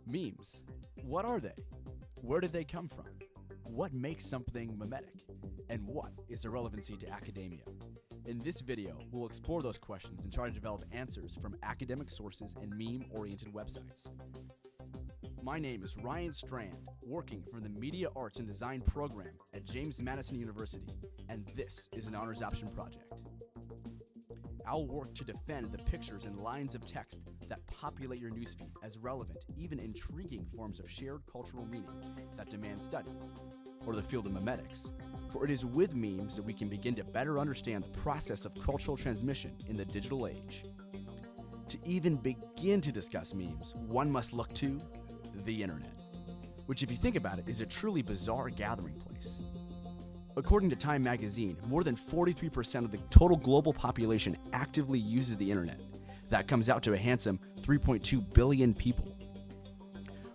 Memes. What are they? Where did they come from? What makes something memetic? And what is their relevancy to academia? In this video, we'll explore those questions and try to develop answers from academic sources and meme-oriented websites. My name is Ryan Strand, working for the Media Arts and Design program at James Madison University, and this is an honors option project. I'll work to defend the pictures and lines of text that populate your newsfeed as relevant, even intriguing forms of shared cultural meaning that demand study, or the field of memetics. For it is with memes that we can begin to better understand the process of cultural transmission in the digital age. To even begin to discuss memes, one must look to the internet, which, if you think about it, is a truly bizarre gathering place. According to Time magazine, more than 43% of the total global population actively uses the internet. That comes out to a handsome 3.2 billion people.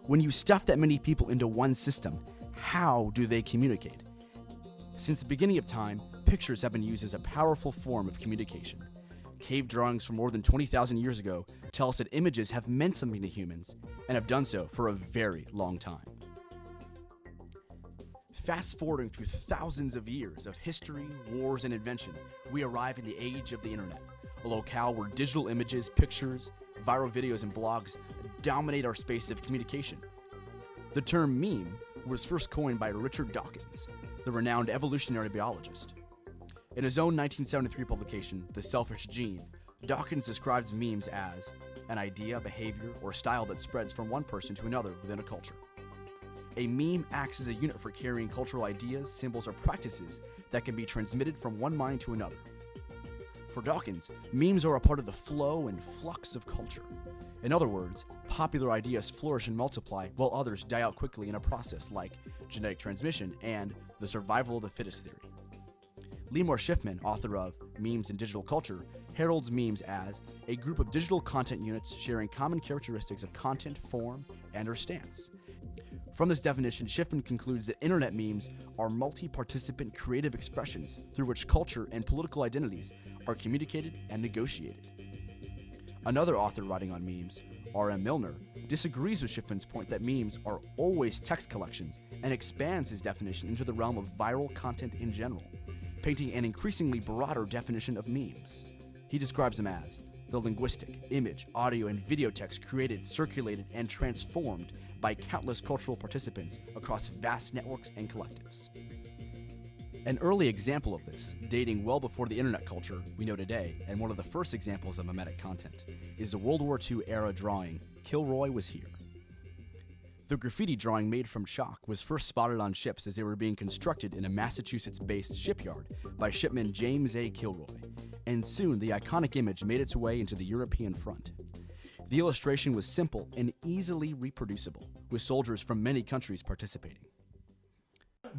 When you stuff that many people into one system, how do they communicate? Since the beginning of time, pictures have been used as a powerful form of communication. Cave drawings from more than 20,000 years ago tell us that images have meant something to humans and have done so for a very long time. Fast forwarding through thousands of years of history, wars, and invention, we arrive in the age of the internet, a locale where digital images, pictures, viral videos, and blogs dominate our space of communication. The term meme was first coined by Richard Dawkins, the renowned evolutionary biologist. In his own 1973 publication, The Selfish Gene, Dawkins describes memes as an idea, behavior, or style that spreads from one person to another within a culture. A meme acts as a unit for carrying cultural ideas, symbols, or practices that can be transmitted from one mind to another. For Dawkins, memes are a part of the flow and flux of culture. In other words, popular ideas flourish and multiply while others die out quickly in a process like genetic transmission and the survival of the fittest theory. Lemore Schiffman, author of Memes and Digital Culture, heralds memes as a group of digital content units sharing common characteristics of content, form, and/or stance. From this definition, Schiffman concludes that internet memes are multi-participant creative expressions through which culture and political identities are communicated and negotiated. Another author writing on memes, R.M. Milner, disagrees with Schiffman's point that memes are always text collections and expands his definition into the realm of viral content in general, painting an increasingly broader definition of memes. He describes them as the linguistic, image, audio, and video text created, circulated, and transformed by countless cultural participants across vast networks and collectives. An early example of this, dating well before the internet culture we know today, and one of the first examples of memetic content, is the World War II era drawing, Kilroy Was Here. The graffiti drawing made from chalk was first spotted on ships as they were being constructed in a Massachusetts-based shipyard by shipman James A. Kilroy, and soon the iconic image made its way into the European front. The illustration was simple and easily reproducible, with soldiers from many countries participating.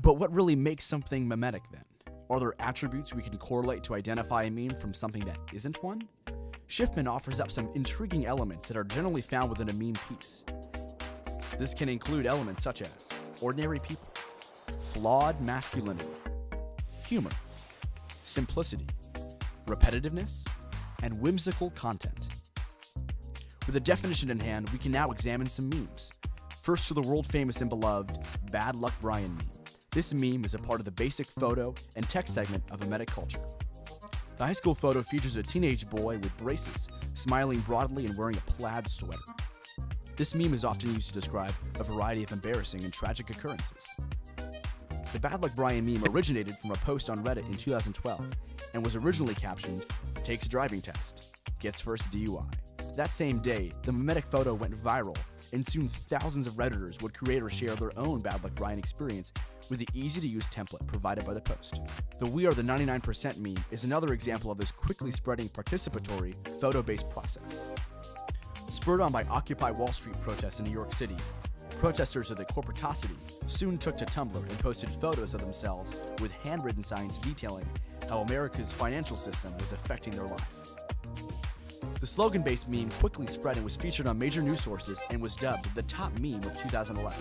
But what really makes something memetic then? Are there attributes we can correlate to identify a meme from something that isn't one? Schiffman offers up some intriguing elements that are generally found within a meme piece. This can include elements such as ordinary people, flawed masculinity, humor, simplicity, repetitiveness, and whimsical content. With a definition in hand, we can now examine some memes. First to the world-famous and beloved Bad Luck Brian meme. This meme is a part of the basic photo and text segment of memetic culture. The high school photo features a teenage boy with braces, smiling broadly and wearing a plaid sweater. This meme is often used to describe a variety of embarrassing and tragic occurrences. The Bad Luck Brian meme originated from a post on Reddit in 2012 and was originally captioned, "Takes driving test, gets first DUI." That same day, the memetic photo went viral, and soon thousands of Redditors would create or share their own Bad Luck Brian experience with the easy-to-use template provided by the post. The We Are the 99% meme is another example of this quickly spreading participatory, photo-based process. Spurred on by Occupy Wall Street protests in New York City, protesters of the corporatocity soon took to Tumblr and posted photos of themselves with handwritten signs detailing how America's financial system was affecting their life. The slogan-based meme quickly spread and was featured on major news sources and was dubbed the top meme of 2011.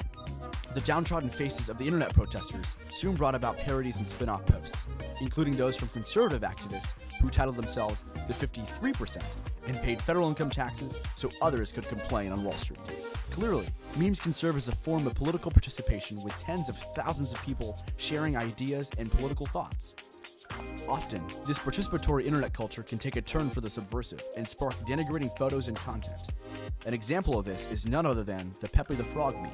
The downtrodden faces of the internet protesters soon brought about parodies and spin-off posts, including those from conservative activists who titled themselves the 53% and paid federal income taxes so others could complain on Wall Street. Clearly, memes can serve as a form of political participation with tens of thousands of people sharing ideas and political thoughts. Often, this participatory internet culture can take a turn for the subversive and spark denigrating photos and content. An example of this is none other than the Pepe the Frog meme,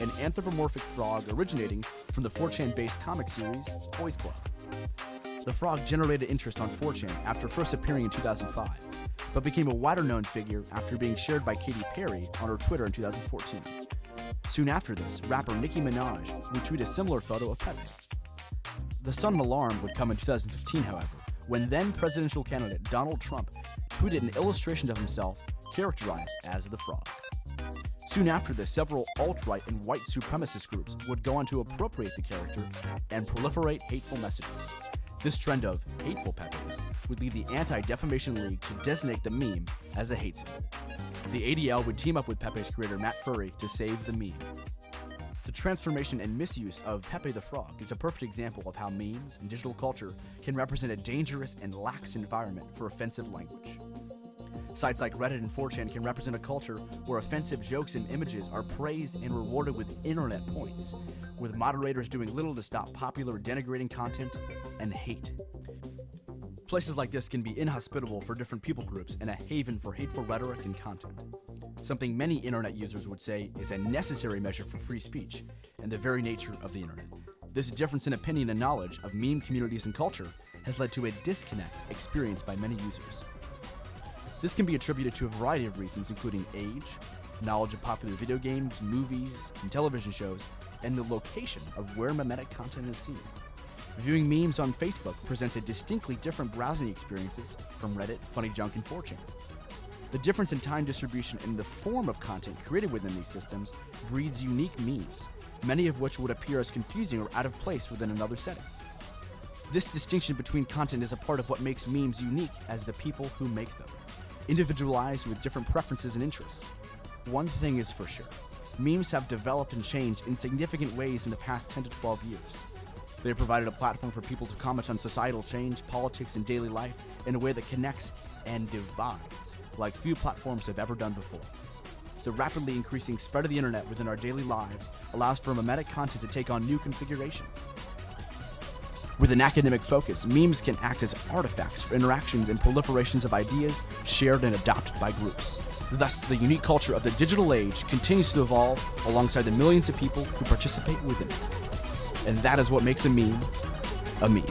an anthropomorphic frog originating from the 4chan-based comic series Boys Club. The frog generated interest on 4chan after first appearing in 2005, but became a wider-known figure after being shared by Katy Perry on her Twitter in 2014. Soon after this, rapper Nicki Minaj retweeted a similar photo of Pepe. The sudden alarm would come in 2015, however, when then-presidential candidate Donald Trump tweeted an illustration of himself characterized as the frog. Soon after this, several alt-right and white supremacist groups would go on to appropriate the character and proliferate hateful messages. This trend of hateful Pepes would lead the Anti-Defamation League to designate the meme as a hate symbol. The ADL would team up with Pepe's creator Matt Furry to save the meme. The transformation and misuse of Pepe the Frog is a perfect example of how memes and digital culture can represent a dangerous and lax environment for offensive language. Sites like Reddit and 4chan can represent a culture where offensive jokes and images are praised and rewarded with internet points, with moderators doing little to stop popular denigrating content and hate. Places like this can be inhospitable for different people groups and a haven for hateful rhetoric and content. Something many internet users would say is a necessary measure for free speech and the very nature of the internet. This difference in opinion and knowledge of meme communities and culture has led to a disconnect experienced by many users. This can be attributed to a variety of reasons, including age, knowledge of popular video games, movies, and television shows, and the location of where memetic content is seen. Viewing memes on Facebook presents a distinctly different browsing experiences from Reddit, Funny Junk, and 4chan. The difference in time distribution and the form of content created within these systems breeds unique memes, many of which would appear as confusing or out of place within another setting. This distinction between content is a part of what makes memes unique as the people who make them, individualized with different preferences and interests. One thing is for sure, memes have developed and changed in significant ways in the past 10 to 12 years. They have provided a platform for people to comment on societal change, politics, and daily life in a way that connects and divides like few platforms have ever done before. The rapidly increasing spread of the internet within our daily lives allows for memetic content to take on new configurations. With an academic focus, memes can act as artifacts for interactions and proliferations of ideas shared and adopted by groups. Thus, the unique culture of the digital age continues to evolve alongside the millions of people who participate within it. And that is what makes a meme a meme.